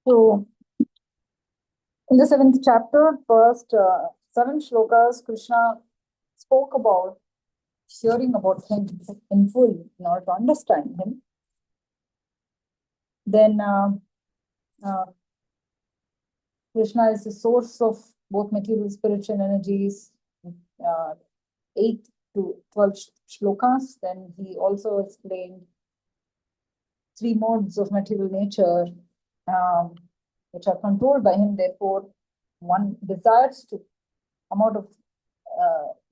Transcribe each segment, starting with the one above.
So, in the seventh chapter, first 7 shlokas, Krishna spoke about hearing about him in full in order to understand him. Then, uh, Krishna is the source of both material and spiritual energies. 8 to 12 shlokas. Then he also explained 3 modes of material nature, um, which are controlled by him. Therefore, one desires to come out of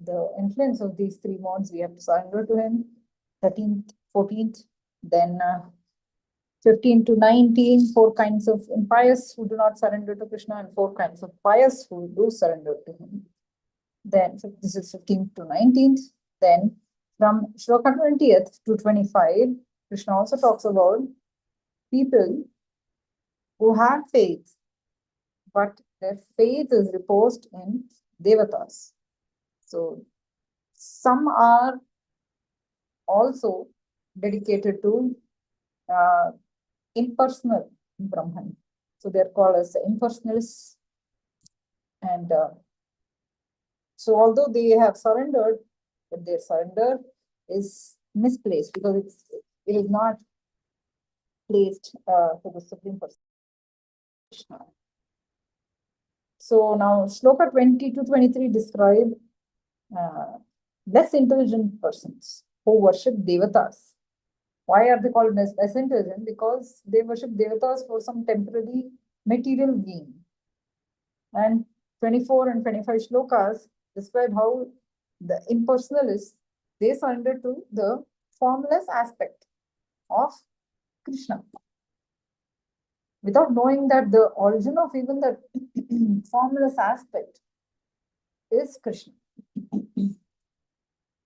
the influence of these 3 modes. We have to surrender to him. 13th, 14th, then 15 to 19, 4 kinds of impious who do not surrender to Krishna, and 4 kinds of pious who do surrender to him. Then this is 15th to 19th. Then from Shloka 20th to 25, Krishna also talks about people who have faith, but their faith is reposed in devatas. So some are also dedicated to impersonal Brahman. So they're called as impersonalists. And so although they have surrendered, but their surrender is misplaced because it is not placed to the Supreme Personality. So now Shloka 20 to 23 describe less intelligent persons who worship devatas. Why are they called less intelligent? Because they worship devatas for some temporary material gain. And 24 and 25 shlokas describe how the impersonalists, they surrender to the formless aspect of Krishna, without knowing that the origin of even the formless aspect is Krishna.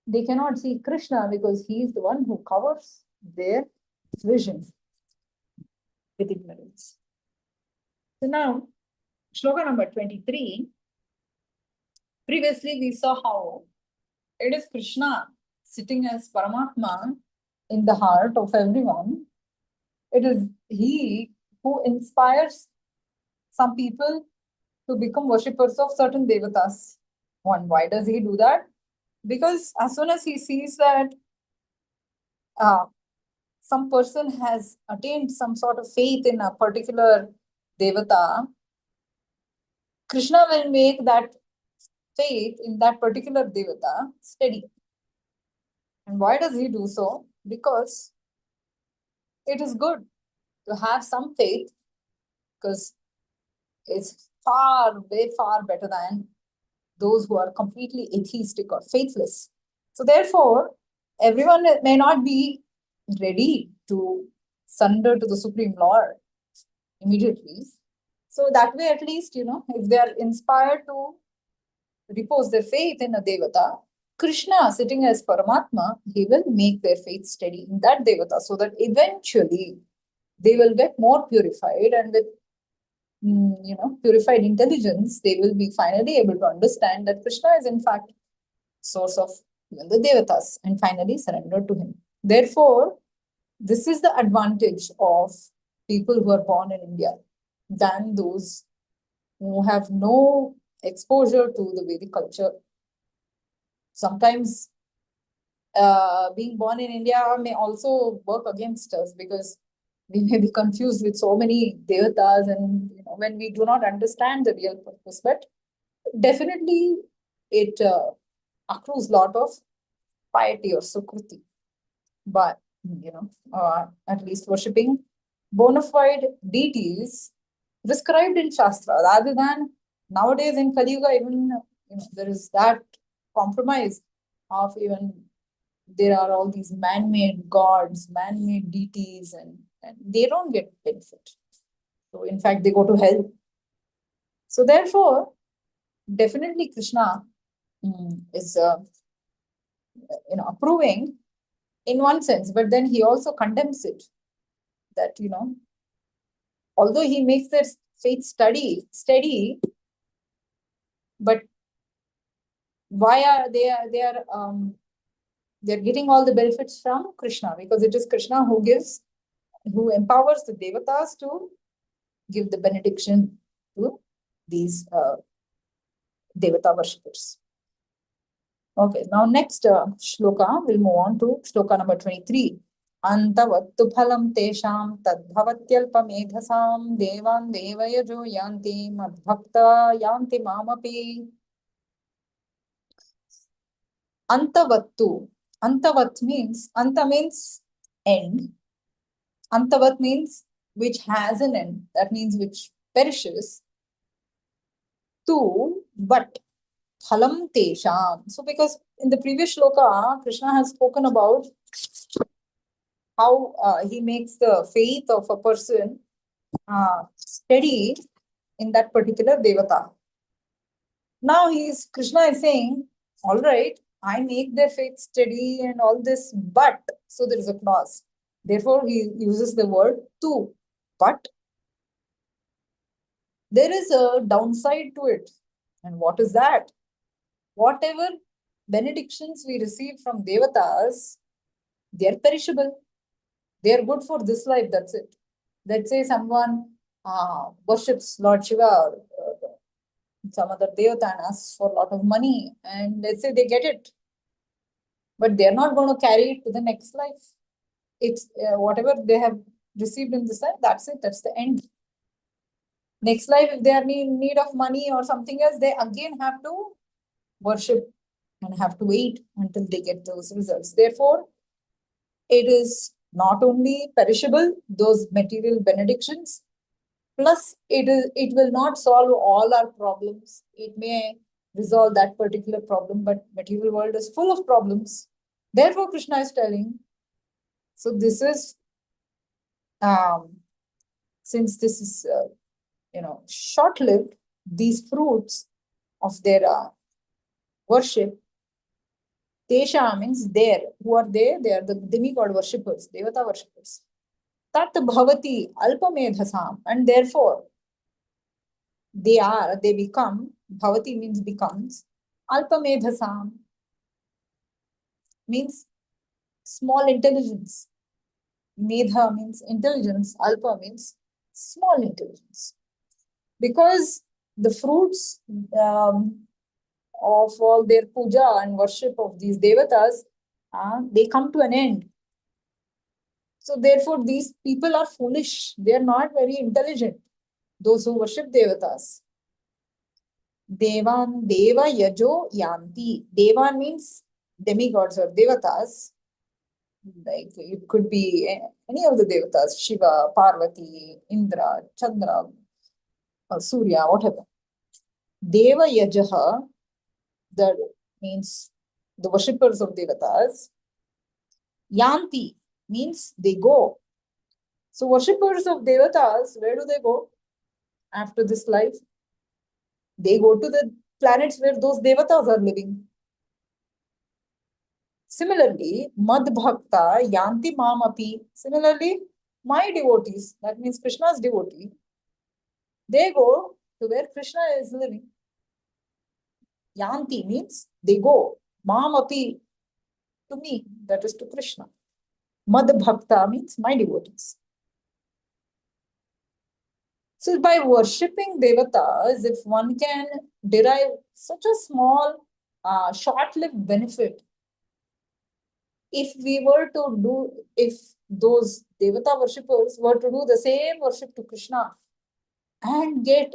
They cannot see Krishna because he is the one who covers their vision with ignorance. So now, shloka number 23. Previously, we saw how it is Krishna sitting as Paramatma in the heart of everyone. It is he who inspires some people to become worshippers of certain devatas. One, why does he do that? Because as soon as he sees that some person has attained some sort of faith in a particular devata, Krishna will make that faith in that particular devata steady. And why does he do so? Because it is good to have some faith, because it's way far better than those who are completely atheistic or faithless. So therefore, everyone may not be ready to surrender to the Supreme Lord immediately. So that way, at least, if they are inspired to repose their faith in a devata, Krishna sitting as Paramatma, he will make their faith steady in that devata, so that eventually they will get more purified, and with purified intelligence, they will be finally able to understand that Krishna is in fact source of even the devatas, and finally surrender to him. Therefore, this is the advantage of people who are born in India than those who have no exposure to the Vedic culture. Sometimes being born in India may also work against us, because we may be confused with so many devatas, and when we do not understand the real purpose. But definitely it accrues a lot of piety or sukruti, but at least worshipping bona fide deities prescribed in Shastra, rather than nowadays in Kali Yuga, even there is that compromise of even there are all these man-made gods, man-made deities, and they don't get benefit. So in fact, they go to hell. So therefore, definitely Krishna is approving in one sense, but then he also condemns it. That although he makes their faith steady, but why are they're getting all the benefits from Krishna, because it is Krishna who empowers the devatas to give the benediction to these Devata worshippers. Okay, now next shloka, we'll move on to shloka number 23. Antavattu phalam tesham tadbhavatyalpamedhasam devan devayajo yanti madbhakta yanti mamapi. Antavattu. Antavat means, anta means end. Antavat means which has an end. That means which perishes. Tu, but phalam tesham. So because in the previous shloka, Krishna has spoken about how he makes the faith of a person steady in that particular devata. Now Krishna is saying, all right, I make their faith steady and all this, but, so there is a clause. Therefore, he uses the word tu, but there is a downside to it. And what is that? Whatever benedictions we receive from devatas, they are perishable. They are good for this life, that's it. Let's say someone worships Lord Shiva or some other devata and asks for a lot of money, and let's say they get it, but they're not going to carry it to the next life. It's whatever they have received in this life, that's it, that's the end. Next life, if they are in need of money or something else, they again have to worship and have to wait until they get those results. Therefore, it is not only perishable, those material benedictions, plus it will not solve all our problems. It may resolve that particular problem, but material world is full of problems. Therefore, Krishna is telling, so this is, since this is, short-lived, these fruits of their worship, Tesha means there. Who are they? They are the demigod worshippers, Devata worshippers. Tat bhavati alpamedhasam, and therefore they become, bhavati means becomes, alpamedhasam means small intelligence. Medha means intelligence, alpa means small intelligence. Because the fruits of all their puja and worship of these devatas, they come to an end. So therefore, these people are foolish. They are not very intelligent. Those who worship devatas. Devan, Deva, Yajo, Yanti. Devan means demigods or devatas. Like it could be any of the devatas, Shiva, Parvati, Indra, Chandra, Surya, whatever. Deva Yajaha, that means the worshippers of devatas. Yanti means they go. So worshippers of devatas, where do they go after this life? They go to the planets where those devatas are living. Similarly, Mad Bhakta Yanti Mamapi. Similarly, my devotees, that means Krishna's devotee, they go to where Krishna is living. Yanti means they go. Mamapi, to me, that is to Krishna. Mad Bhakta means my devotees. So by worshipping devatas, if one can derive such a small, short-lived benefit, if those devata worshippers were to do the same worship to Krishna and get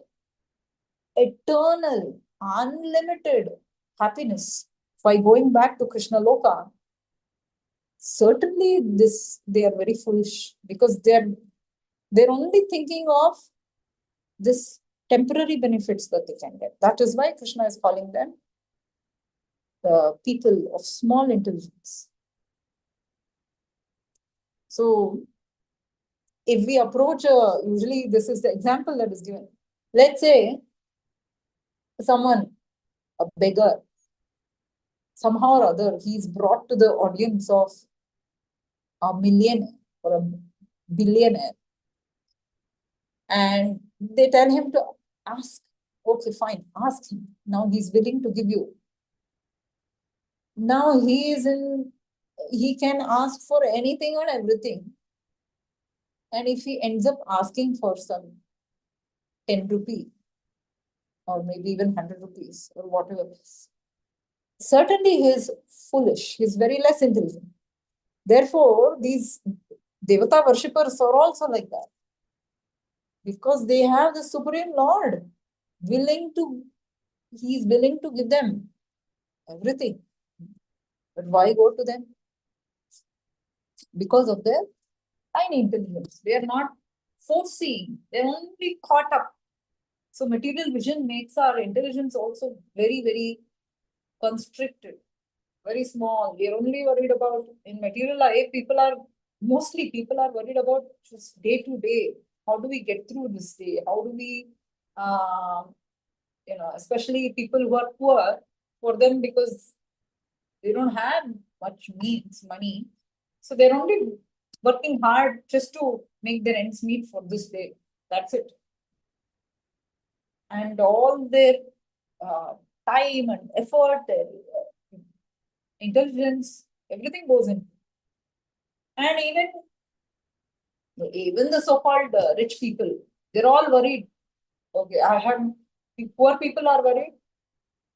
eternal, unlimited happiness by going back to Krishna Loka, certainly they are very foolish, because they're only thinking of this temporary benefits that they can get. That is why Krishna is calling them the people of small intelligence. So if we approach, usually this is the example that is given. Let's say someone, a beggar, somehow or other, he's brought to the audience of a millionaire or a billionaire, and they tell him to ask. Okay, fine, ask him. Now he's willing to give you. Now he can ask for anything or everything. And if he ends up asking for some 10 rupee or maybe even 100 rupees or whatever. Certainly he is foolish, he is very less intelligent. Therefore, these Devata worshippers are also like that. Because they have the Supreme Lord he is willing to give them everything. But why go to them? Because of their tiny intelligence. They are not foreseeing, they're only caught up. So material vision makes our intelligence also very, very constricted, very small. We are only worried about in material life, mostly people are worried about just day to day. How do we get through this day? How do we, especially people who are poor, for them, because they don't have much means, money. So they're only working hard just to make their ends meet for this day. That's it. And all their time and effort, their intelligence, everything goes in. And even the so-called rich people, they're all worried. Okay, poor people are worried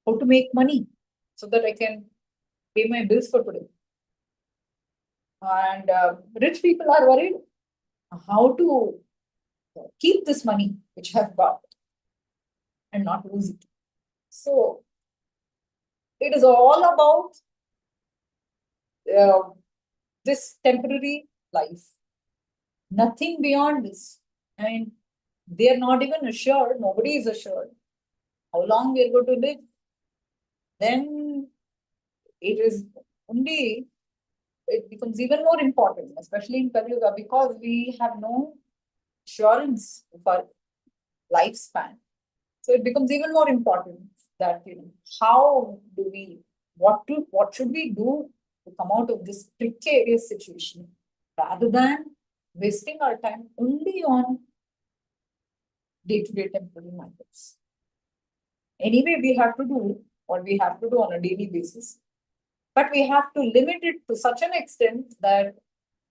how to make money so that I can pay my bills for today. And rich people are worried how to keep this money which I have got and not lose it. So it is all about this temporary life. Nothing beyond this. I mean, they are not even assured, nobody is assured how long we are going to live. Then it becomes even more important, especially in Kali Yuga, because we have no assurance of our lifespan. So it becomes even more important that what should we do to come out of this precarious situation, rather than wasting our time only on day-to-day temporary matters. Anyway, we have to do what we have to do on a daily basis, but we have to limit it to such an extent that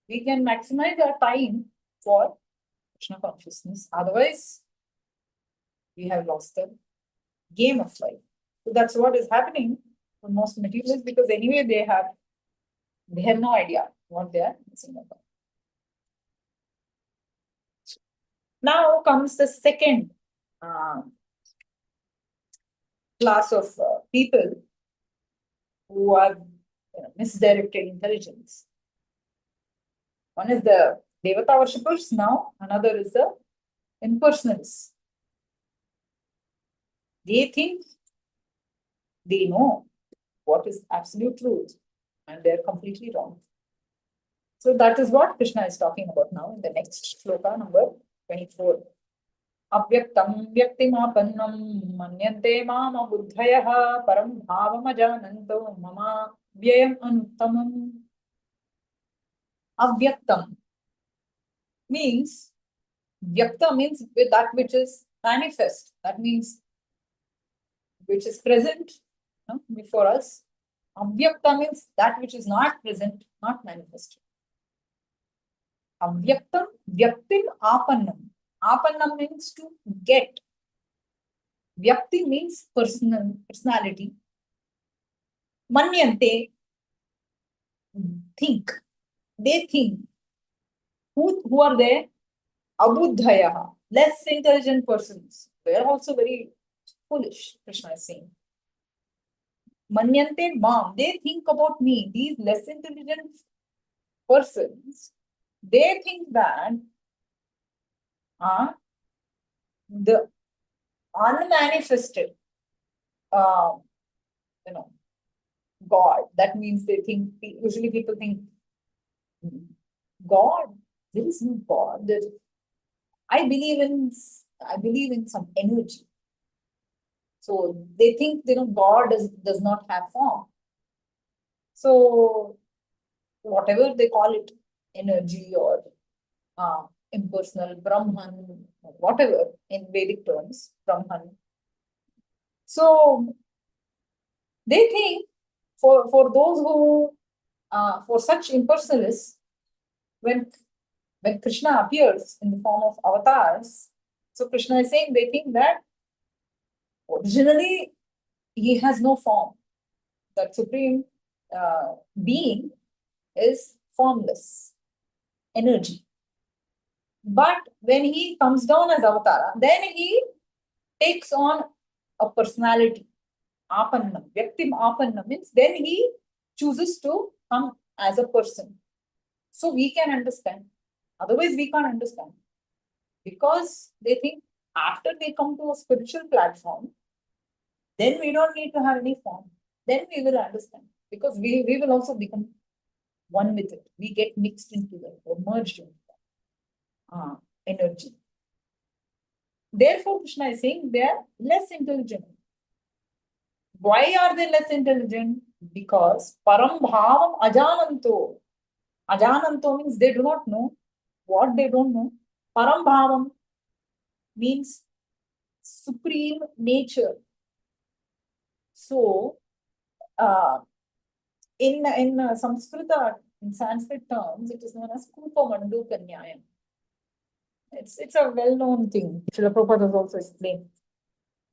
we can maximize our time for Krishna consciousness. Otherwise, we have lost the game of life. So that's what is happening for most materialists, because anyway they have no idea what they are missing about. Now comes the second class of people who have misdirected intelligence. One is the Devata worshippers now, another is the impersonalists. They think they know what is absolute truth, and they're completely wrong. So that is what Krishna is talking about now in the next shloka, number 24. Avyaktam vyaktimapannam manyante mama buddhayah param bhavamajananto mama vyayam anuttamam. Avyaktam means, vyakta means with that which is manifest. That means which is present before us. Avyakta means that which is not present, not manifested. Avyaktam vyaktim apannam. Apannam means to get. Vyakti means personality. Manyante, think. They think. Who are they? Abuddhaya, less intelligent persons. They are also very foolish, Krishna is saying. Manyante mam, they think about me. These less intelligent persons, they think that the unmanifested, God. That means they think, usually people think, God, there is no God. I believe in some energy. So they think, God does not have form. So whatever they call it, energy or impersonal, Brahman, whatever in Vedic terms, Brahman. So they think for those who, for such impersonalists, when Krishna appears in the form of avatars, So Krishna is saying they think that originally he has no form. That supreme being is formless energy. But when he comes down as avatara, then he takes on a personality. Apanna, Vyaktim Apanna means then he chooses to come as a person. So we can understand. Otherwise, we can't understand. Because they think after they come to a spiritual platform, then we don't need to have any form. Then we will understand. Because we will also become one with it. We get mixed into it or merged into that energy. Therefore, Krishna is saying they are less intelligent. Why are they less intelligent? Because param bhavam ajananto. Ajananto means they do not know what they don't know. Param bhavam means supreme nature. So, in Sanskrita, in Sanskrit terms, it is known as Kupa Manduka Nyayam. It's a well-known thing. Srila Prabhupada has also explained.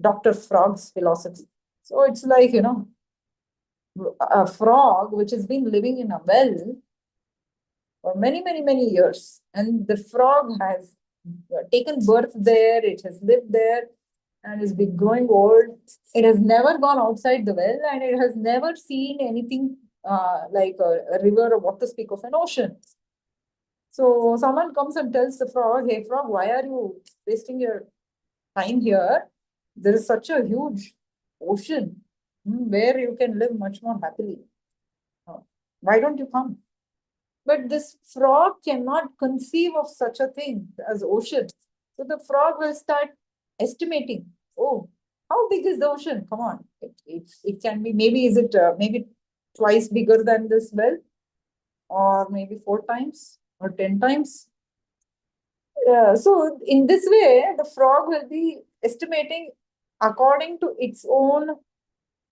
Dr. Frog's philosophy. So it's like, a frog which has been living in a well for many, many, many years. And the frog has taken birth there, it has lived there, and is been growing old. It has never gone outside the well, and it has never seen anything like a river or what to speak of an ocean. So someone comes and tells the frog, "Hey frog, why are you wasting your time here? There is such a huge ocean where you can live much more happily. Why don't you come?" But this frog cannot conceive of such a thing as ocean. So the frog will start estimating. Oh, how big is the ocean? Come on, it can be, maybe is it maybe twice bigger than this well, or maybe 4 times or 10 times. So in this way, the frog will be estimating according to its own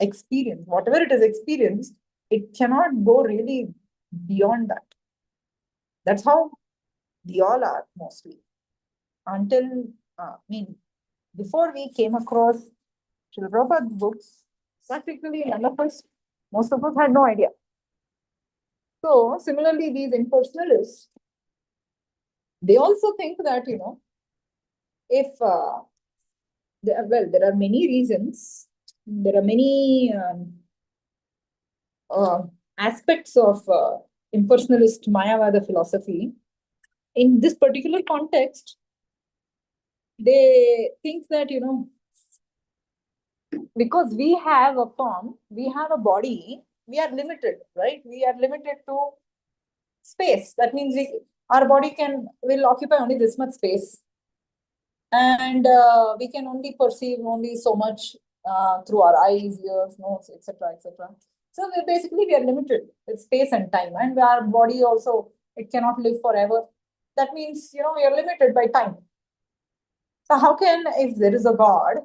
experience. Whatever it has experienced, it cannot go really beyond that. That's how we all are mostly. Until, before we came across Srila Prabhupada's books, practically none of us, most of us had no idea. So, similarly, these impersonalists, they also think that, if, there are many reasons, there are many aspects of impersonalist Mayavada philosophy. In this particular context, they think that, because we have a form, we have a body, we are limited, right? We are limited to space. That means our body will occupy only this much space. And we can only perceive only so much through our eyes, ears, nose, etc., etc. So we are limited with space and time, and our body also, it cannot live forever. That means, we are limited by time. So how can, if there is a God,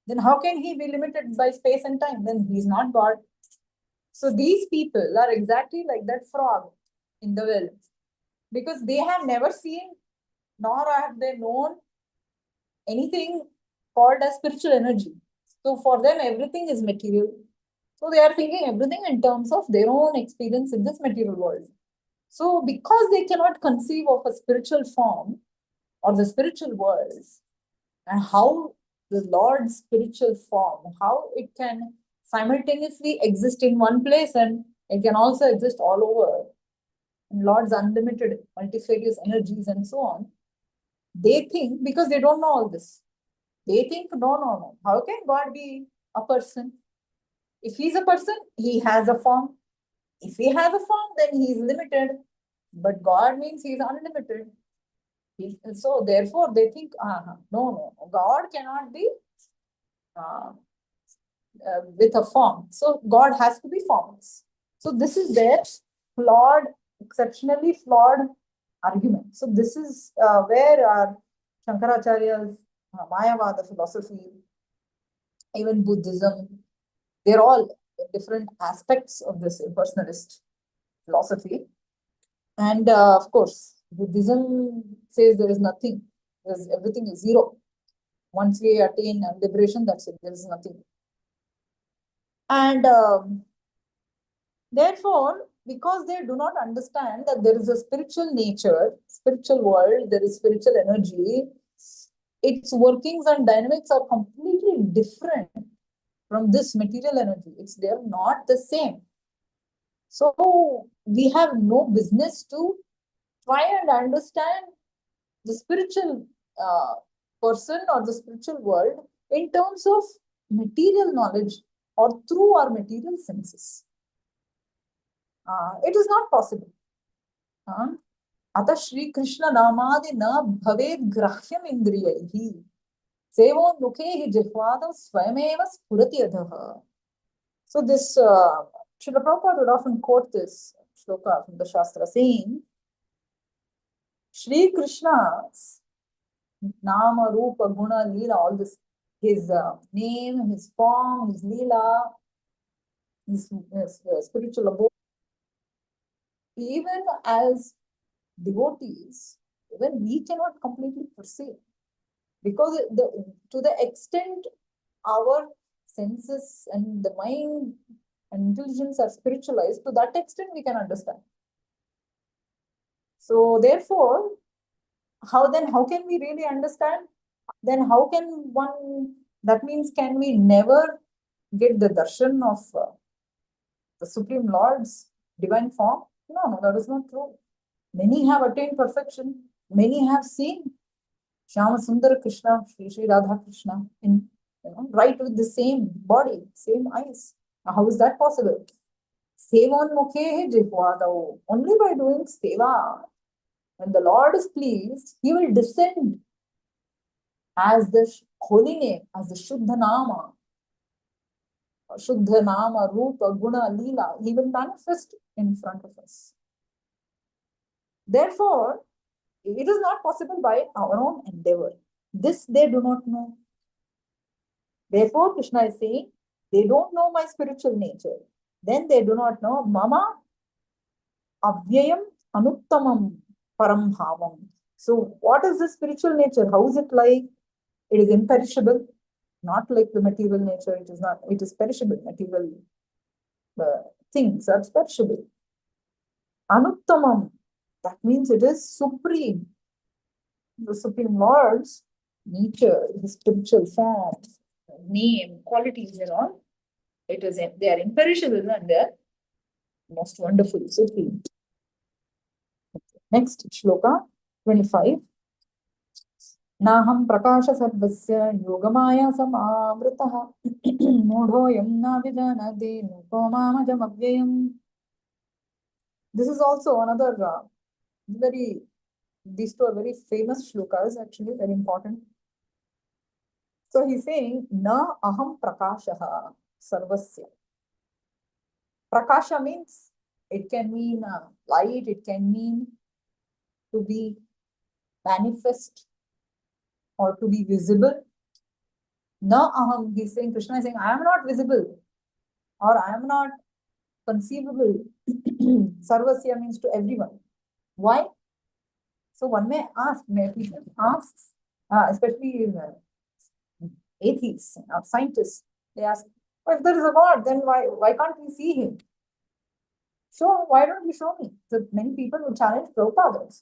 then how can he be limited by space and time? Then he's not God. So these people are exactly like that frog in the well, because they have never seen nor have they known anything called as spiritual energy. So for them, everything is material. So they are thinking everything in terms of their own experience in this material world. So because they cannot conceive of a spiritual form or the spiritual world, and how the Lord's spiritual form, how it can simultaneously exist in one place and it can also exist all over, and Lord's unlimited multifarious energies and so on, they think, because they don't know all this, they think, no. How can God be a person? If he's a person, he has a form. If he has a form, then he's limited. But God means he's unlimited. So therefore, they think, no, God cannot be with a form. So God has to be formless. So this is their flawed, exceptionally flawed argument. So this is where our Shankaracharya's Mayavada philosophy, even Buddhism, they're all different aspects of this impersonalist philosophy. And of course, Buddhism says there is nothing, everything is zero. Once we attain liberation, that's it. There is nothing. And therefore, because they do not understand that there is a spiritual nature, spiritual world, there is spiritual energy, its workings and dynamics are completely different from this material energy. They're not the same. So we have no business to try and understand the spiritual person or the spiritual world in terms of material knowledge or through our material senses. It is not possible. अतः श्री कृष्ण नामादि न भवेद ग्राह्यम इंद्रियैः सेवोन्मुखे जिह्वादौ स्वयमेव स्फुरति अधः. So this Srila Prabhupada would often quote this shloka from the Shastra saying, Shri Krishna's Nama, Rupa, Guna, Leela, all this, his name, his form, his Leela, his spiritual abode, even as devotees, even we cannot completely perceive. Because to the extent our senses and the mind and intelligence are spiritualized, to that extent we can understand. So therefore, how can we really understand? Then how can one, that means can we never get the darshan of the Supreme Lord's divine form? No, that is not true. Many have attained perfection. Many have seen Shyama Sundara Krishna, Sri Radha Krishna, right with the same body, same eyes. Now, how is that possible? Sevon mukhe jihvadau. Only by doing seva, when the Lord is pleased, He will descend as the holy name, as the Shuddha Nama, Rupa, Guna, Leela. He will manifest in front of us. Therefore, it is not possible by our own endeavor. This they do not know. Therefore, Krishna is saying, they don't know my spiritual nature. Then they do not know Mama Avyayam Anuttamam Param Bhavam. So, what is the spiritual nature? How is it like? It is imperishable, not like the material nature. It is not. It is perishable. Material things are perishable. Anuttamam. That means it is supreme. The Supreme Lord's nature, His spiritual form, name, qualities, and all. They are imperishable and they are most wonderful, supreme. Next, shloka 25. Naham prakasha sarvasya yogamaya samavritah modhoyam na vijanati nukomamajam avyayam. This is also another these two are very famous shlokas, actually, very important. So he's saying, na aham prakashaha sarvasya. Prakasha means, it can mean light, it can mean to be manifest or to be visible. Na aham, he's saying, Krishna is saying, I am not visible or I am not conceivable. Sarvasya means to everyone. Why? So one may ask, people ask, especially atheists or scientists, they ask, well, if there is a God, then why can't we see Him? So why don't you show me? So many people would challenge Prabhupada.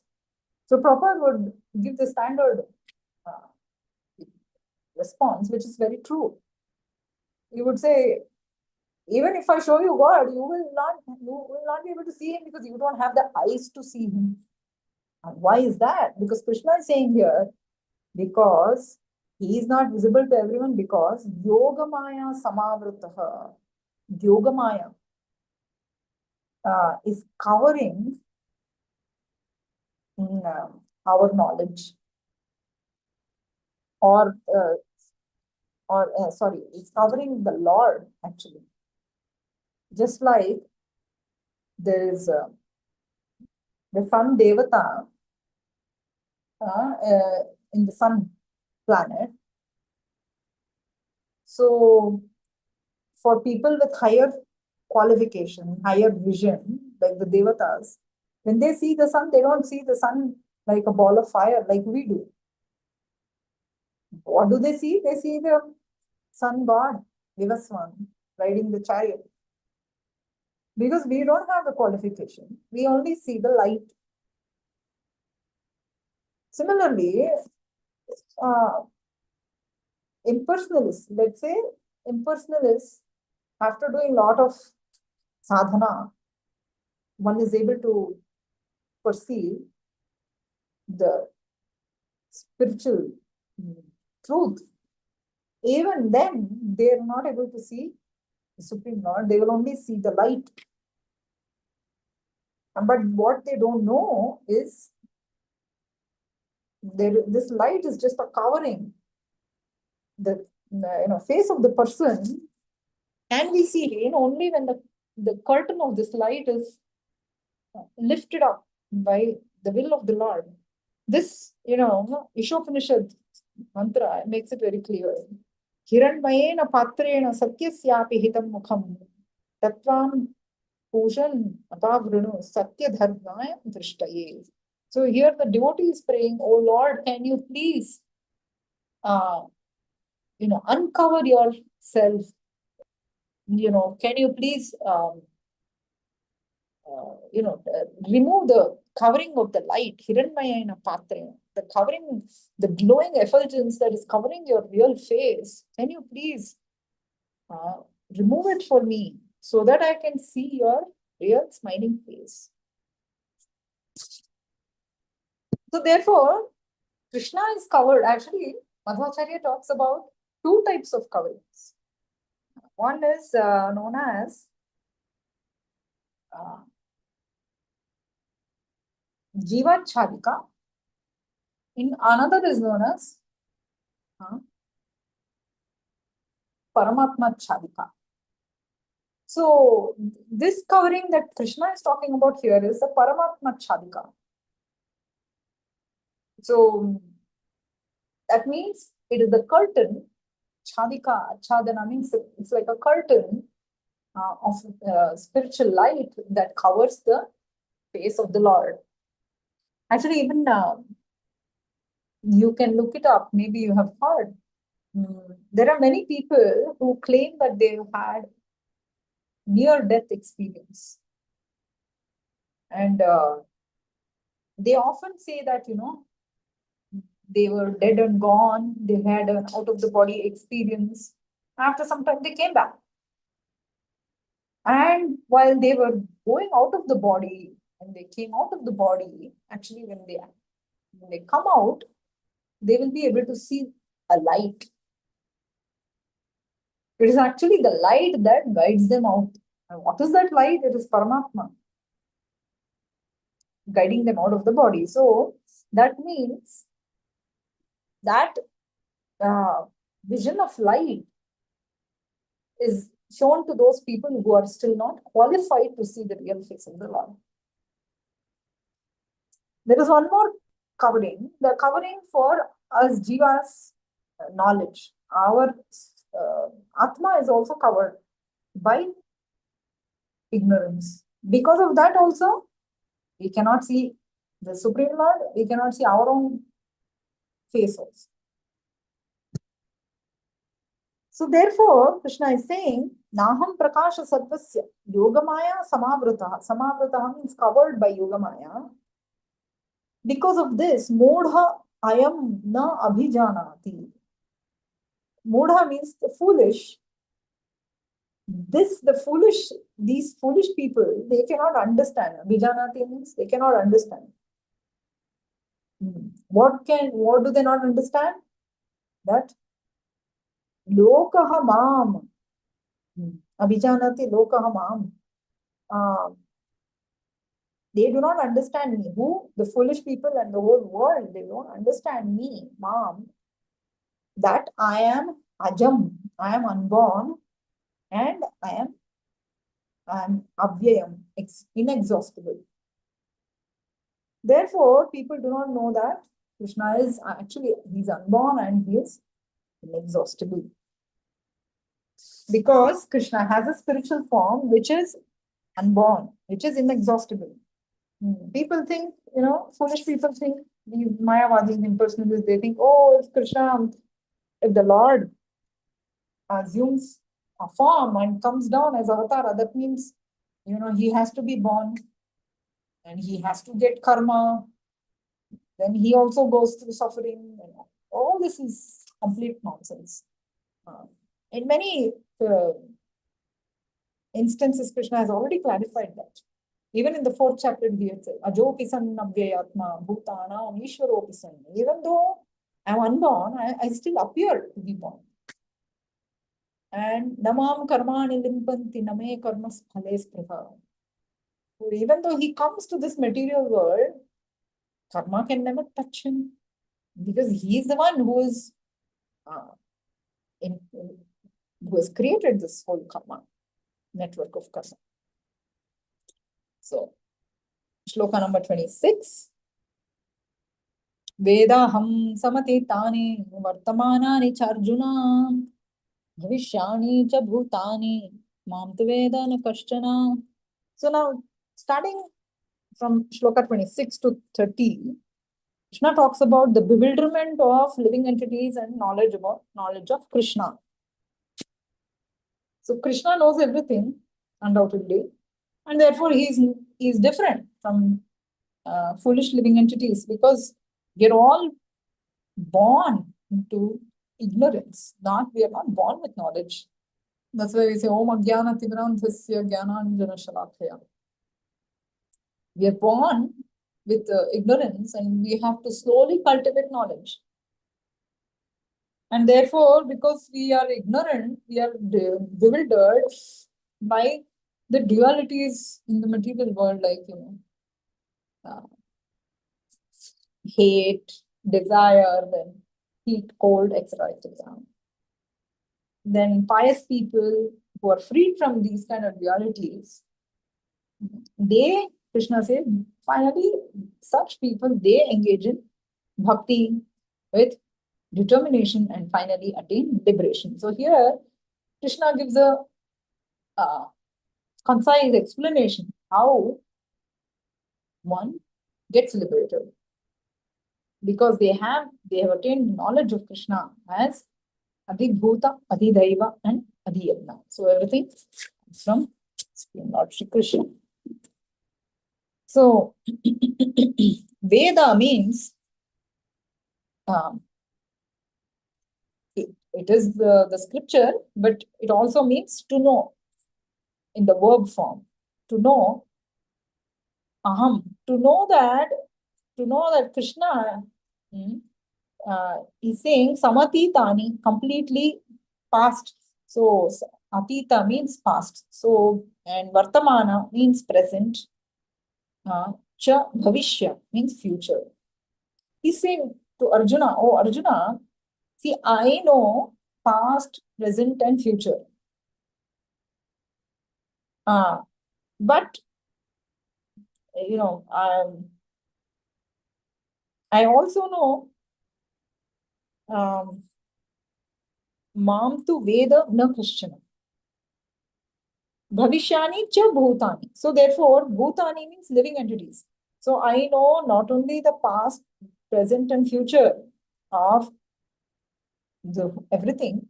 So Prabhupada would give the standard response, which is very true. He would say, even if I show you God, you will not be able to see Him because you don't have the eyes to see Him. And why is that? Because Krishna is saying here, because He is not visible to everyone, because Yogamaya Samavritaha, Yogamaya is covering our knowledge, or sorry, it's covering the Lord, actually. Just like there is the sun Devata in the sun planet. So for people with higher qualification, higher vision, like the Devatas, when they see the sun, they don't see the sun like a ball of fire like we do. what do they see? They see the sun god, Vivaswan, riding the chariot. Because we don't have the qualification, we only see the light. Similarly, impersonalists, let's say impersonalists, after doing a lot of sadhana, one is able to perceive the spiritual truth. Even then, they are not able to see the Supreme Lord, they will only see the light. But what they don't know is this light is just a covering. The face of the person can be seen only when the curtain of this light is lifted up by the will of the Lord. This, Ishopanishad mantra makes it very clear. Hiranmayena patrena satyasyapi hitam mukham tatvam pushan apavrunu satya dharmaya drishtaye. So here the devotee is praying, oh Lord, can you please uncover yourself? Can you please remove the covering of the light, Hiranmayena Patra, the covering, the glowing effulgence that is covering your real face. Can you please remove it for me so that I can see your real smiling face? So therefore, Krishna is covered. Actually, Madhvacharya talks about two types of coverings. One is known as Jiva Chadika. In another is known as Paramatma Chadika. So this covering that Krishna is talking about here is the Paramatma Chadika. So that means it is the curtain. Chadika, Chadana means it's like a curtain of spiritual light that covers the face of the Lord. Actually, even you can look it up. Maybe you have heard. There are many people who claim that they've had near-death experience. And they often say that, they were dead and gone. They had an out-of-the-body experience. After some time, they came back. And while they were going out of the body, and they came out of the body, actually, when they come out, they will be able to see a light. It is actually the light that guides them out. And what is that light? It is Paramatma guiding them out of the body. So that means that vision of light is shown to those people who are still not qualified to see the real face of the Lord. There is one more covering, the covering for us Jiva's knowledge. Our Atma is also covered by ignorance. Because of that also, we cannot see the Supreme Lord, we cannot see our own face also. So therefore, Krishna is saying, Naham Prakasha Sarvasya Yogamaya Samavrataha. Samavrataha means covered by Yogamaya. Because of this, Modha Ayam Na Abhijanati. Modha means the foolish. These foolish people, they cannot understand. Abhijanati means they cannot understand. What do they not understand? That Lokaha Mam. Abhijanati Lokaha Mam. They do not understand me. Who? The foolish people and the whole world, they don't understand me, Mam. That I am Ajam, I am unborn, and I am Avyayam, inexhaustible. Therefore, people do not know that Krishna is actually, he's unborn and he is inexhaustible. Because Krishna has a spiritual form which is unborn, which is inexhaustible. People think, foolish people think, these Mayavadis, impersonalists, they think, oh, if Krishna if the Lord assumes a form and comes down as avatar, that means, he has to be born and he has to get karma. Then he also goes through suffering. All this is complete nonsense. In many instances, Krishna has already clarified that. Even in the 4th chapter, he had said, Ajopi san navvyayatma bhutana ishvaropi san. Even though I'm unborn, I still appear to be born. And namam karmani limpanti name karmas phales prabha. So even though he comes to this material world, karma can never touch him because he is the one who is who has created this whole karma network of karma. So, shloka number 26. Vedaham samatitani vartamanani charjuna bhavishyani cha bhutani mam tu veda na kaschana. So now, starting from shloka 26 to 30, Krishna talks about the bewilderment of living entities and knowledge of Krishna. So Krishna knows everything, undoubtedly, and therefore he is different from foolish living entities because we are all born into ignorance. We are not born with knowledge. That's why we say, Om Ajnana Timirandhasya Jnananjana Shalakaya. We are born with ignorance and we have to slowly cultivate knowledge. And therefore, because we are ignorant, we are bewildered by the dualities in the material world, like, hate, desire, then heat, cold, etc., etc. Then pious people who are freed from these kind of dualities, Krishna says, finally, such people, they engage in bhakti with determination and finally attain liberation. So here, Krishna gives a concise explanation how one gets liberated. Because they have attained knowledge of Krishna as Adibhuta, Adidaiva, and Adiyagna. So everything is from Lord Shri Krishna. So Veda means it is the scripture, but it also means to know in the verb form. To know aham, to know that Krishna is saying samatitani, completely past. So atita means past. So, and vartamana means present. Cha bhavishya means future. He's saying to Arjuna, oh Arjuna, see, I know past, present, and future. But I also know Mam tu Veda na Krishna. Bhavishyani cha bhutani. So therefore, bhutani means living entities. So I know not only the past, present, and future of everything,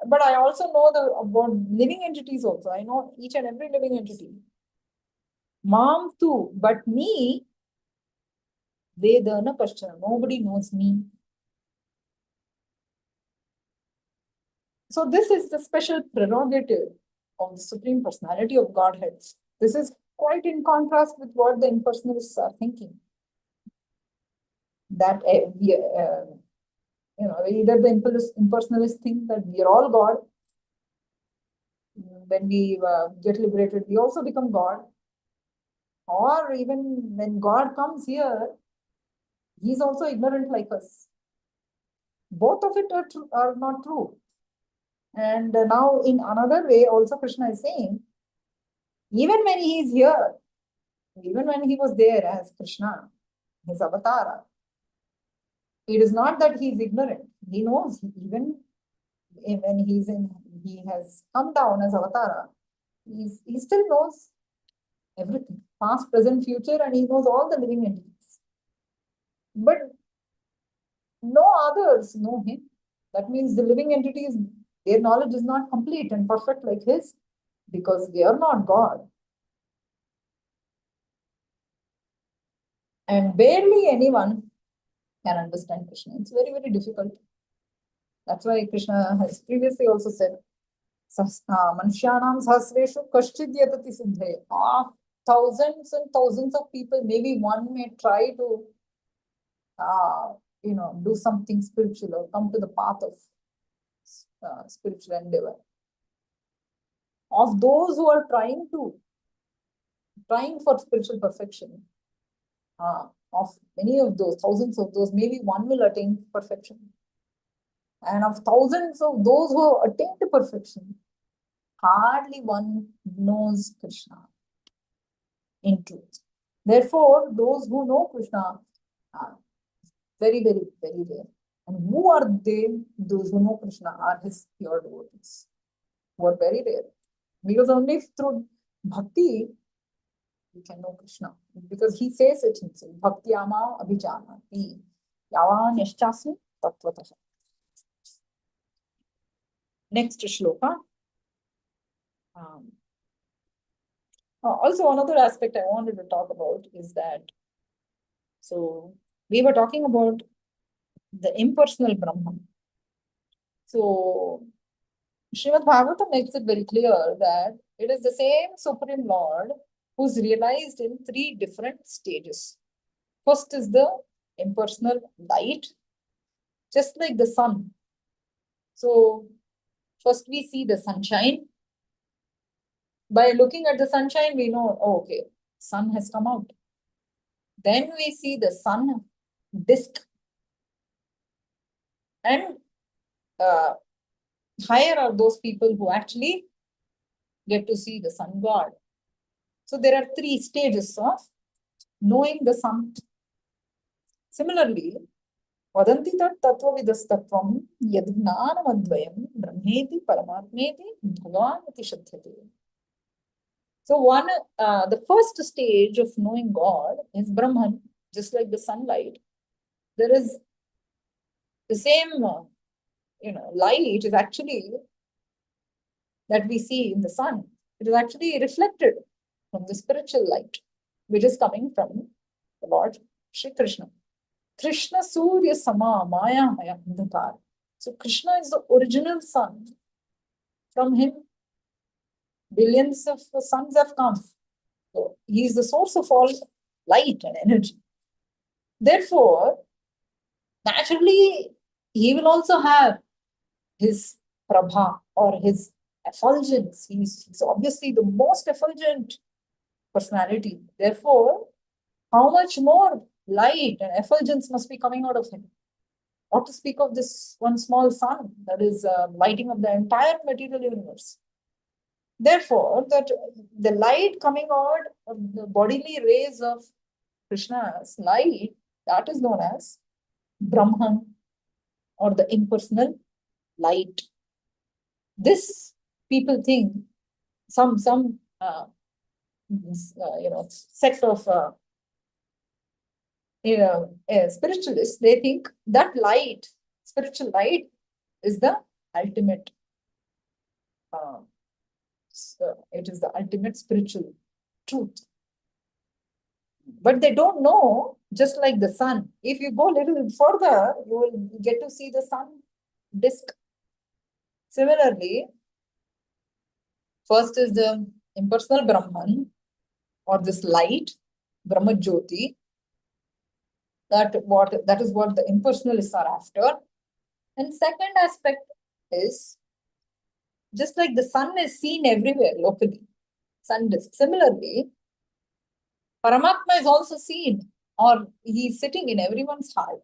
but I also know about living entities also. I know each and every living entity. Mam tu, but me, Veda na Krishna. Nobody knows me. So this is the special prerogative of the Supreme Personality of Godhead. This is quite in contrast with what the impersonalists are thinking. That either the impersonalists think that we are all God. When we get liberated, we also become God. Or even when God comes here, he is also ignorant like us. Both of it are not true. And now in another way, also Krishna is saying, even when he is here, even when he was there as Krishna, his avatar, it is not that he is ignorant. He knows, even when he has come down as avatar, he still knows everything, past, present, future, and he knows all the living entities. But no others know him. That means the living entities, their knowledge is not complete and perfect like his, because they are not God. And barely anyone can understand Krishna. It's very, very difficult. That's why Krishna has previously also said, Manushyanam sahasreshu kaschid yatati siddhe. Thousands and thousands of people, maybe one may try to, do something spiritual or come to the path of spiritual endeavor. Of those who are trying for spiritual perfection, of many of those, thousands of those, maybe one will attain perfection. And of thousands of those who have attained perfection, hardly one knows Krishna in truth. Therefore, those who know Krishna are very, very, very rare. And who are they? Those who know Krishna are his pure devotees, who are very rare. Because only through bhakti we can know Krishna. Because he says it himself, Bhakti Ama Abhijanati Yavan Yashchasmi Tattvataha. Next shloka. Also, another aspect I wanted to talk about is that, so we were talking about the impersonal Brahman. So Srimad Bhagavatam makes it very clear that it is the same Supreme Lord who's realized in three different stages. First is the impersonal light, just like the sun. So first we see the sunshine. By looking at the sunshine, we know, oh, okay, sun has come out. Then we see the sun disk. And higher are those people who actually get to see the sun god. So there are three stages of knowing the sun. Similarly, vadanti tat tattvavidastatvam yadgnanamadvayam brahmeti paramatmeti bhagavan iti shadhyate. So the first stage of knowing God is Brahman, just like the sunlight. There is the same, light is actually that we see in the sun. It is actually reflected from the spiritual light, which is coming from the Lord Shri Krishna. Krishna Surya Sama Maya Maya Andhakar. So Krishna is the original sun. From him, billions of suns have come. So he is the source of all light and energy. Therefore, naturally, he will also have his prabha or his effulgence. He's obviously the most effulgent personality. Therefore, how much more light and effulgence must be coming out of him? Not to speak of this one small sun that is lighting up the entire material universe. Therefore, that the light coming out of the bodily rays of Krishna's light, that is known as Brahman or the impersonal light. This people think some sect of spiritualists, they think that light, spiritual light, is the ultimate. It is the ultimate spiritual truth. But they don't know, just like the sun. If you go a little further, you will get to see the sun disk. Similarly, first is the impersonal Brahman, or this light, Brahma Jyoti. That is what the impersonalists are after. And second aspect is, just like the sun is seen everywhere locally, sun disk. Similarly, Paramatma is also seen, or he is sitting in everyone's heart.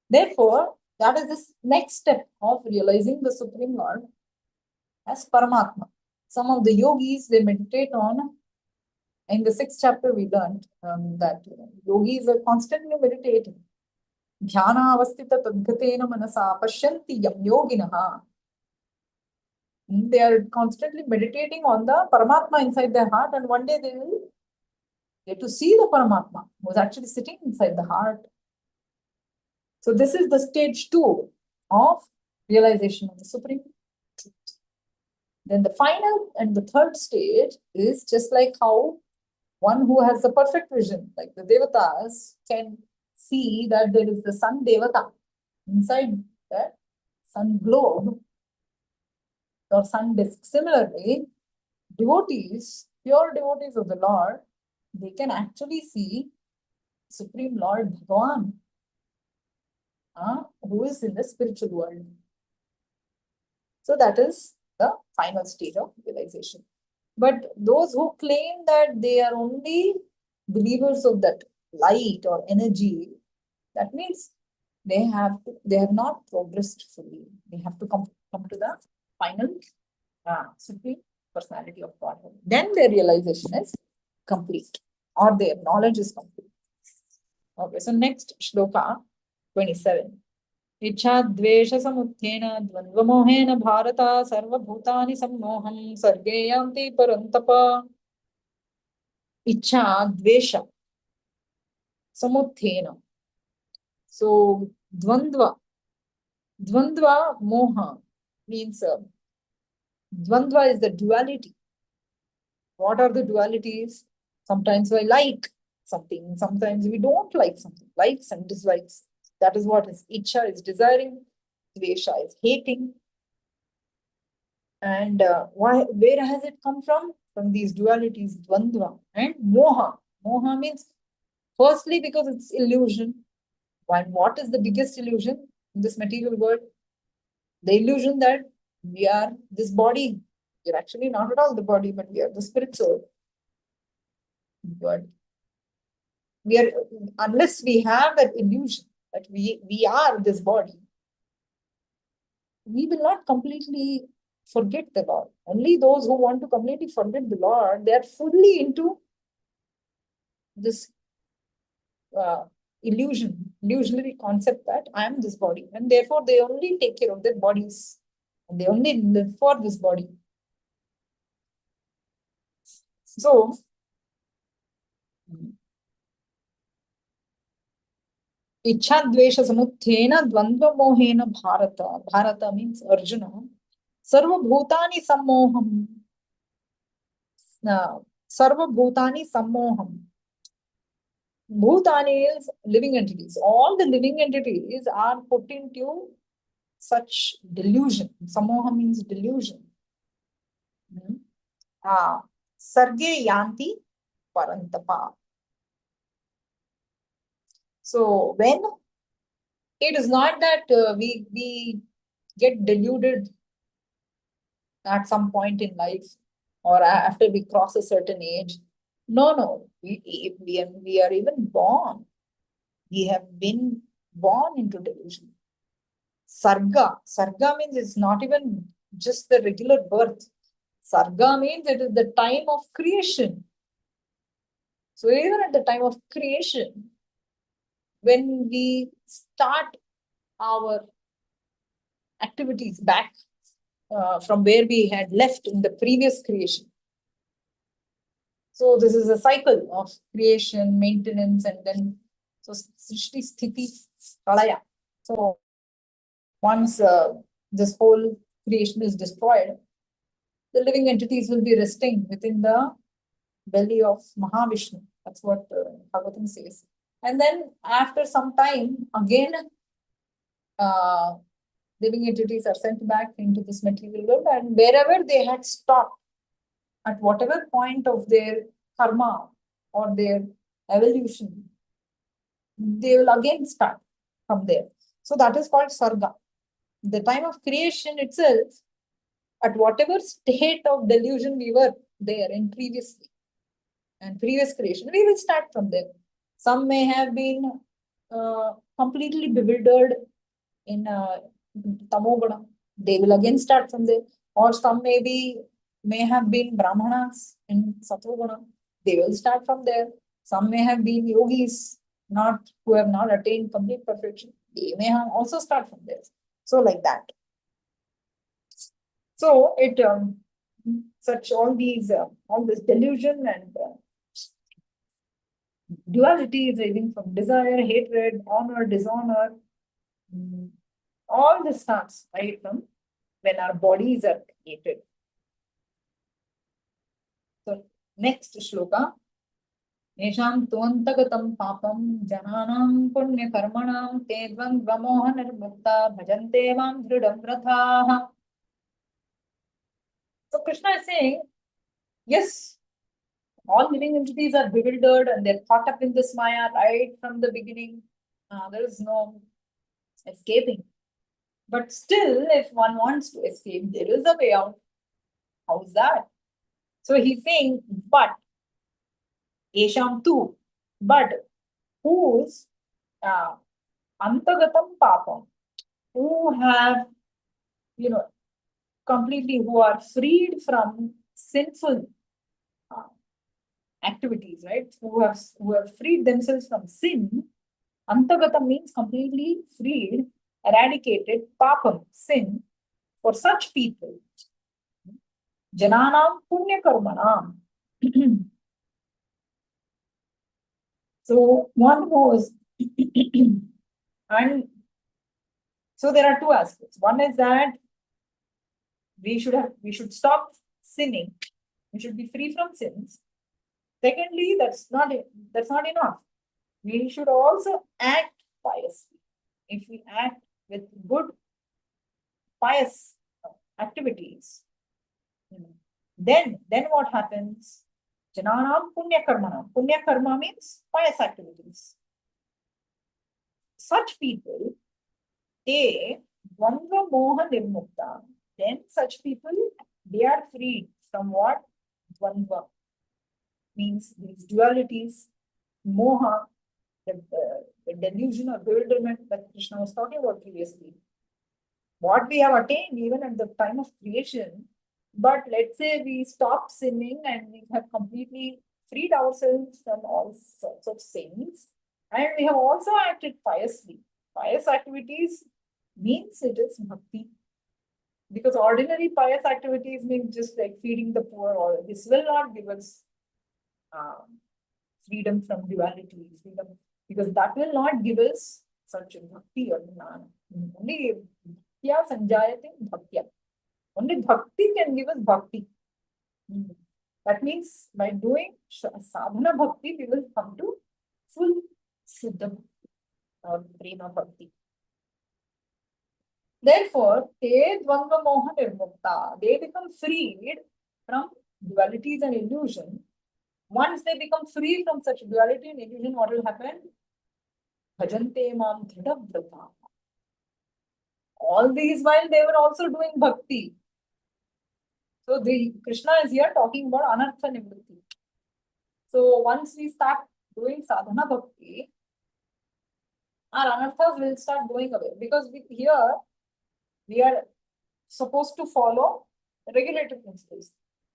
Therefore, that is this next step of realizing the Supreme Lord as Paramatma. Some of the yogis, they meditate on, in the 6th chapter we learned that yogis are constantly meditating. Dhyana avastita tadgatena manasa pashyanti yam yoginaha. They are constantly meditating on the Paramatma inside their heart, and one day they will get to see the Paramatma who is actually sitting inside the heart. So this is the stage 2 of realization of the supreme truth. Then the final and the third stage is just like how one who has the perfect vision, like the devatas, can see that there is the sun devata inside that sun globe or sun disk. Similarly, devotees, pure devotees of the Lord, they can actually see Supreme Lord Bhagavan, who is in the spiritual world. So that is the final stage of realization. But those who claim that they are only believers of that light or energy, that means they have not progressed fully. They have to come to the final supreme personality of Godhead. Then their realization is complete, or their knowledge is complete. Okay, so next shloka 27. इच्छा द्वेष समुत्थेन द्वन्द्वमोहेन भारत सर्वभूतानि सम्मोहं सर्गे यान्ति परन्तप. इच्छा द्वेष समुत्थेन. So dvandva moha means dvandva is the duality. What are the dualities? Sometimes we like something, sometimes we don't like something, likes and dislikes. That is what is Ichha is desiring, Dvesha is hating. And where has it come from? From these dualities, Dvandva and Moha. Moha means, firstly, because it's illusion. And what is the biggest illusion in this material world? The illusion that we are this body. We're actually not at all the body, but we are the spirit soul. But we are, unless we have that illusion that we are this body, we will not completely forget the Lord. Only those who want to completely forget the Lord, they are fully into this illusionary concept that I am this body. And therefore, they only take care of their bodies. And they only live for this body. So, Ichhadvesha samuthena dvandva mohena bharata. Bharata means Arjuna. Sarva bhutani sammoham. Sarva bhutani sammoham. Bhutani is living entities. All the living entities are put into such delusion. Sammoha means delusion. Sarge yanti parantapa. So when it is not that we get deluded at some point in life or after we cross a certain age. No. We are even born. We have been born into delusion. Sarga. Sarga means it's not even just the regular birth. Sarga means it is the time of creation. So even at the time of creation, when we start our activities back from where we had left in the previous creation. So this is a cycle of creation, maintenance, and then so Srishti, Sthiti, Pralaya. So once this whole creation is destroyed, the living entities will be resting within the belly of Mahavishnu. That's what Bhagavatam says. And then after some time, again, living entities are sent back into this material world, and wherever they had stopped, at whatever point of their karma or their evolution, they will again start from there. So that is called Sarga. The time of creation itself, at whatever state of delusion we were there in previously, and previous creation, we will start from there. Some may have been completely bewildered in Tamogana. They will again start from there. Or some may have been Brahmanas in Satvaguna. They will start from there. Some may have been yogis, who have not attained complete perfection. They may have also start from there. So like that. So it all this delusion and duality is arising from desire, hatred, honor, dishonor, All this starts right from when our bodies are created. So next shloka. येषां त्वन्तगतं पापं जनानां पुण्यकर्मणां ते द्वन्द्वमोहनिर्मुक्ता भजन्ते मां दृढं रथाः. So Krishna is saying, yes, all living entities are bewildered and they're caught up in this Maya right from the beginning. There is no escaping. But still, if one wants to escape, there is a way out. How is that? So he's saying, but Esham too, but whose antagatam papam, who have, completely, who are freed from sinful activities, right? Who have freed themselves from sin. Antagata means completely freed, eradicated, papam, sin, for such people. Jananam punya karmanam. So one was, and so there are two aspects. One is that we should stop sinning. We should be free from sins. Secondly, that's not enough. We should also act piously. If we act with good, pious activities, then what happens? Jananam punya karmanam. Punya karma means pious activities. Such people, they dvandva moha nirmukta. Then such people, they are freed from what? Dvandva means these dualities, moha, the delusion or bewilderment that Krishna was talking about previously. What we have attained even at the time of creation, but let's say we stop sinning and we have completely freed ourselves from all sorts of sins, and we have also acted piously. Pious activities means it is bhakti. Because ordinary pious activities mean just like feeding the poor, or this will not give us freedom from duality, because that will not give us such a bhakti or jnana. Only bhaktya sanjayate bhaktya. Only bhakti can give us bhakti. That means by doing sadhana bhakti, we will come to full shuddha or prema bhakti. Therefore, te dvandva moha nirmukta, they become freed from dualities and illusion. Once they become free from such duality and illusion, what will happen? Bhajante mam dhridavrata. All these while they were also doing bhakti. So the Krishna is here talking about anartha nivritti. So once we start doing sadhana bhakti, our anarthas will start going away, because here we are supposed to follow regulated principles.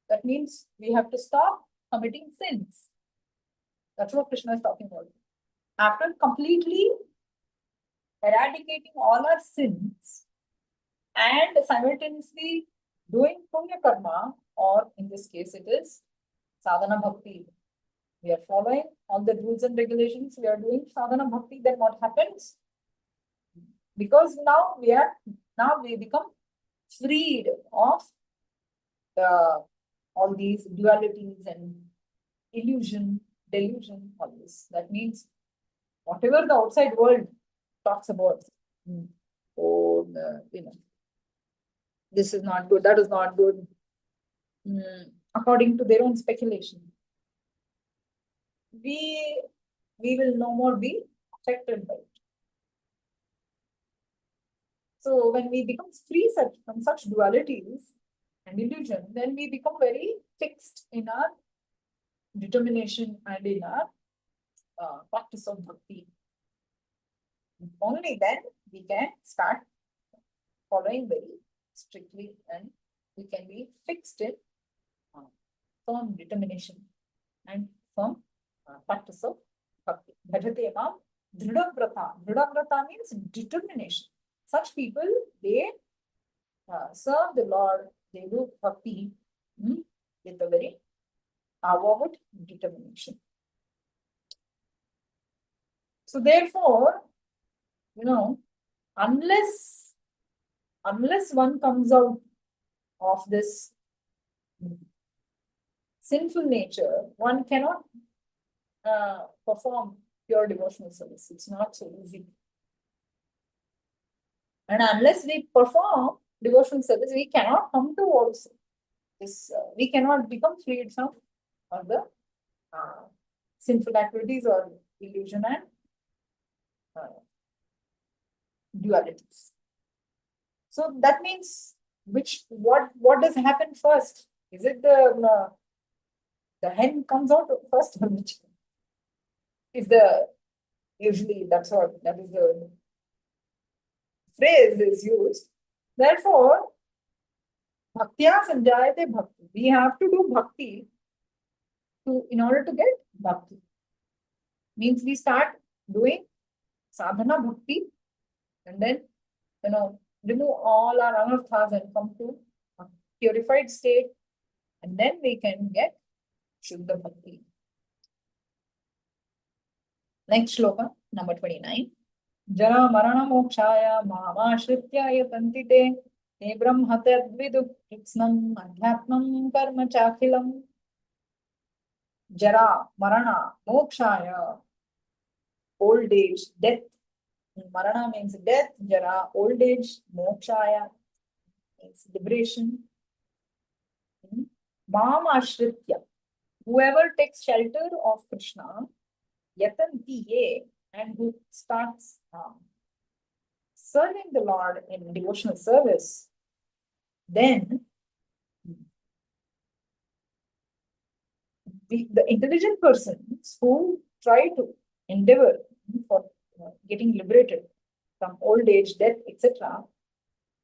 That means we have to stop committing sins. That's what Krishna is talking about. After completely eradicating all our sins and simultaneously doing punya karma, or in this case it is sadhana bhakti. We are following all the rules and regulations, we are doing sadhana bhakti, then what happens? Because now we become freed of all these dualities and illusion, delusion, all this. That means whatever the outside world talks about, this is not good, that is not good, according to their own speculation, we will no more be affected by it. So when we become free from such dualities and illusion, then we become very fixed in our determination and in our practice of bhakti. Only then we can start following very strictly, and we can be fixed in firm determination and firm practice of bhakti. Bhajate mam dhridavrata. Dhridavrata means determination. Such people, they serve the Lord, they do bhakti with a very avowed determination. So therefore, unless one comes out of this sinful nature, one cannot perform pure devotional service. It's not so easy. And unless we perform devotional service, we cannot come to also this. We cannot become freed from all the sinful activities or illusion and dualities. So that means what does happen first? Is it the hen comes out first or which is the usually that is the phrase is used. Therefore, bhaktya sanjayate bhakti. We have to do bhakti in order to get bhakti. Means we start doing sadhana bhakti and then remove all our anarthas and come to a purified state, and then we can get Shuddha Bhakti. Next shloka, number 29. Jara marana mokshaya mamashritya yatantite te brahmate advidu kritsnam adhyatmam karma chakhilam. Jara marana mokshaya, old age, death. Marana means death, jara, old age, mokshaya means liberation. Mam ashritya, whoever takes shelter of Krishna, yatantiye, and who starts serving the Lord in devotional service, then the intelligent persons who try to endeavor for getting liberated from old age, death, etc.,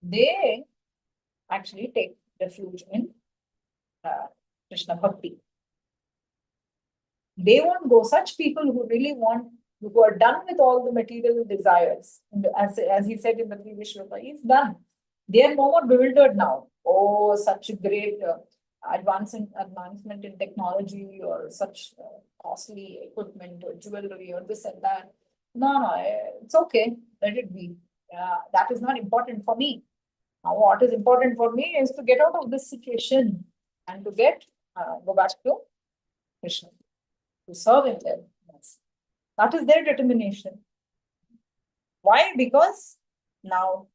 they actually take refuge in Krishna Bhakti. They won't go. Such people who really who are done with all the material desires, as he said in the previous shloka, he's done. They are no more bewildered now. Oh, such a great advancement in technology, or such costly equipment or jewelry or this and that. No, it's okay. Let it be. That is not important for me. Now, what is important for me is to get out of this situation and to go back to Krishna, to serve him there. Yes. That is their determination. Why? Because now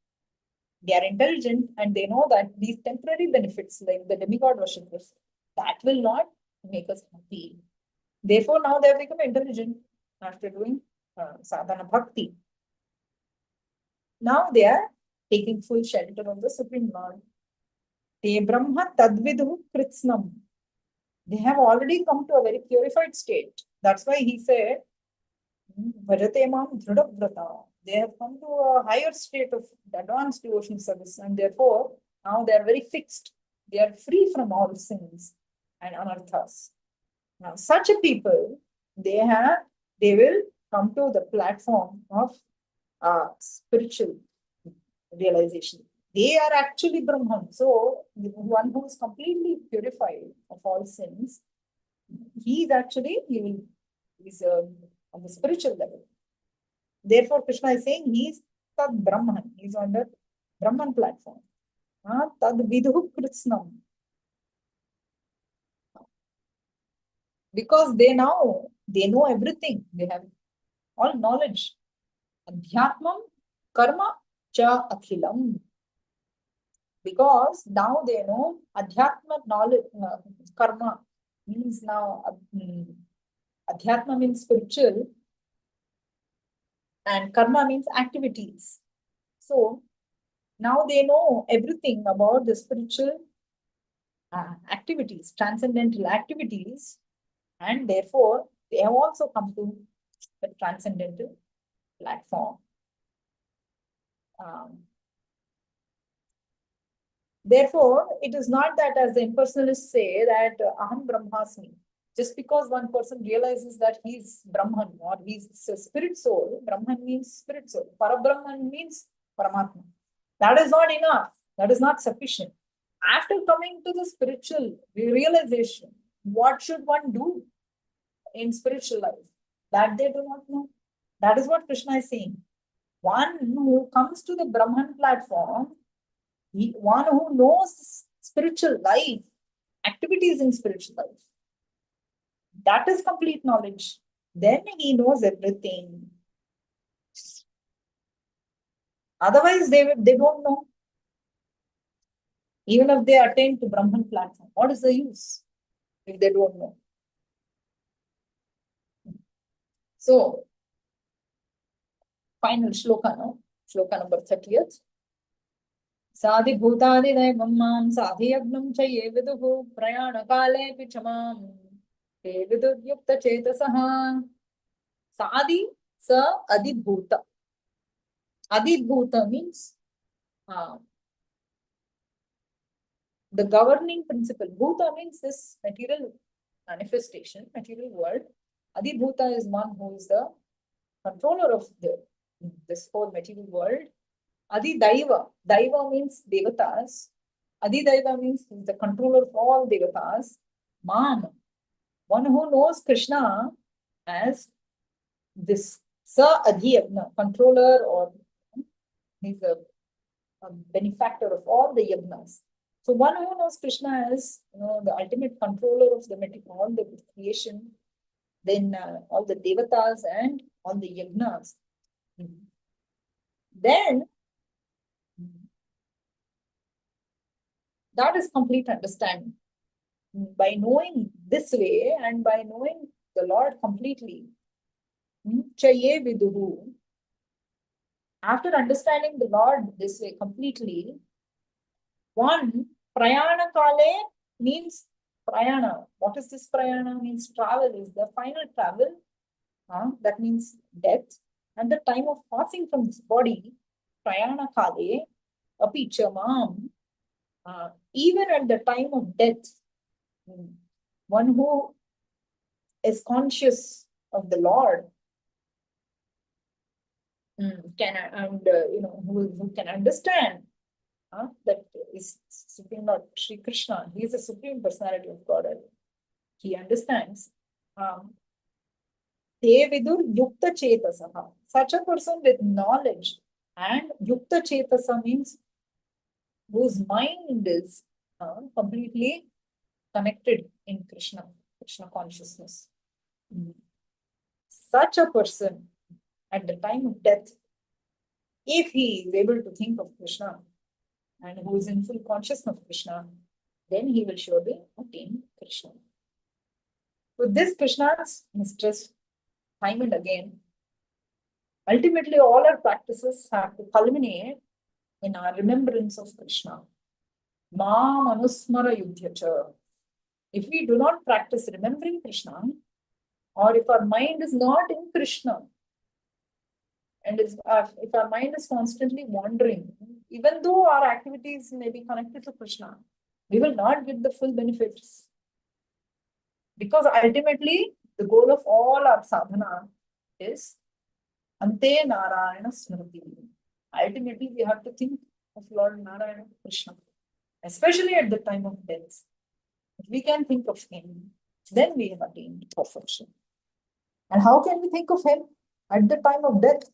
they are intelligent and they know that these temporary benefits, like the demigod worshippers, that will not make us happy. Therefore, now they have become intelligent after doing sadhana bhakti. Now they are taking full shelter of the Supreme Lord. Te Brahma Tadvidu Kritsnam. They have already come to a very purified state. That's why he said, Bhajate Mam Dhrudabhrata. They have come to a higher state of advanced devotion service, and therefore now they are very fixed. They are free from all sins and anarthas. Now, such a people, they will come to the platform of spiritual realization. They are actually Brahman. So, the one who is completely purified of all sins, he is on the spiritual level. Therefore, Krishna is saying he is Tad Brahman. He is on the Brahman platform. Tad Vidhu Kritsnam. Because they know everything. They have all knowledge. Adhyatmam karma cha akhilam. Because now they know adhyatma knowledge, karma means now adhyatma means spiritual and karma means activities. So now they know everything about the spiritual activities, transcendental activities, and therefore they have also come to the transcendental platform. Therefore, it is not that, as the impersonalists say, that Aham Brahmasmi. Just because one person realizes that he's Brahman or he's a spirit soul, Brahman means spirit soul, Parabrahman means Paramatma. That is not enough. That is not sufficient. After coming to the spiritual realization, what should one do in spiritual life? That they do not know. That is what Krishna is saying. one who comes to the Brahman platform, one who knows spiritual life, activities in spiritual life. That is complete knowledge. Then he knows everything. Otherwise, they don't know. Even if they attain to Brahman platform, what is the use if they don't know? So, final shloka, no? Shloka number 30th. Sadhi bhutadi mammam sadhi agnam chaye viduhu prayana kale pichamam te vidur yukta chetasaha. Sadhi sa adibhuta. Adibhuta means the governing principle. Bhuta means this material manifestation, material world. Adibhuta is one who is the controller of this whole material world. Adi Daiva. Daiva means devatas. Adi Daiva means he is the controller of all devatas. Mam. One who knows Krishna as this Sa Adhyagna, controller, or he's a benefactor of all the yagnas. So one who knows Krishna as the ultimate controller of all the creation, then all the devatas and all the yagnas. Then that is complete understanding. By knowing this way and by knowing the Lord completely, chaye viduhu. After understanding the Lord this way completely, one, prayana kale means prayana. What is this prayana? Means travel is the final travel. That means death. And the time of passing from this body, prayana kale, api chamam, even at the time of death, one who is conscious of the Lord who can understand that is Supreme Lord Sri Krishna. He is the Supreme Personality of God. He understands. Te vidur yukta chetasaha. Such a person with knowledge, and yukta chetasa means whose mind is completely connected in Krishna consciousness. Such a person at the time of death, if he is able to think of Krishna and who is in full consciousness of Krishna, then he will surely attain Krishna. With this Krishna's mistress, time and again, ultimately all our practices have to culminate in our remembrance of Krishna. Mam anusmara yudhyacha. If we do not practice remembering Krishna, or if our mind is not in Krishna, and if our mind is constantly wandering, even though our activities may be connected to Krishna, we will not get the full benefits. Because ultimately, the goal of all our sadhana is Ante Narayana Smriti. Ultimately, we have to think of Lord Narayana Krishna, especially at the time of death. If we can think of him, then we have attained perfection. And how can we think of him at the time of death?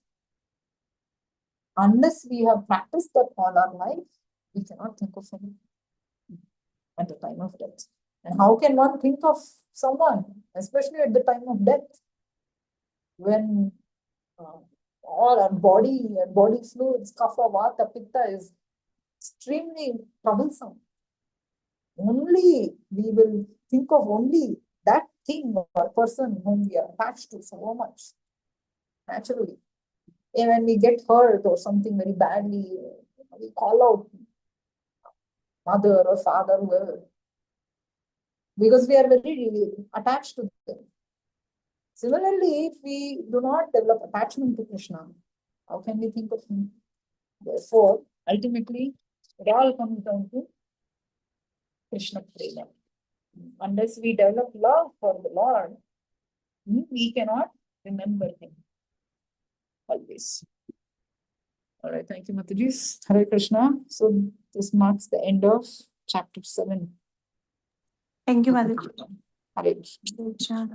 Unless we have practiced that all our life, we cannot think of him at the time of death. And how can one think of someone, especially at the time of death, when all our body and body fluids, kapha, vata, pitta is extremely troublesome? Only we will think of only that thing or person whom we are attached to so much, naturally. And when we get hurt or something very badly, we call out mother or father, whoever, because we are very attached to them. Similarly, if we do not develop attachment to Krishna, how can we think of him? Therefore, ultimately, it all comes down to Krishna Prema. Unless we develop love for the Lord, we cannot remember him always. All right, thank you, Matajis. Hare Krishna. So this marks the end of chapter 7. Thank you, Mataji. Hare Krishna.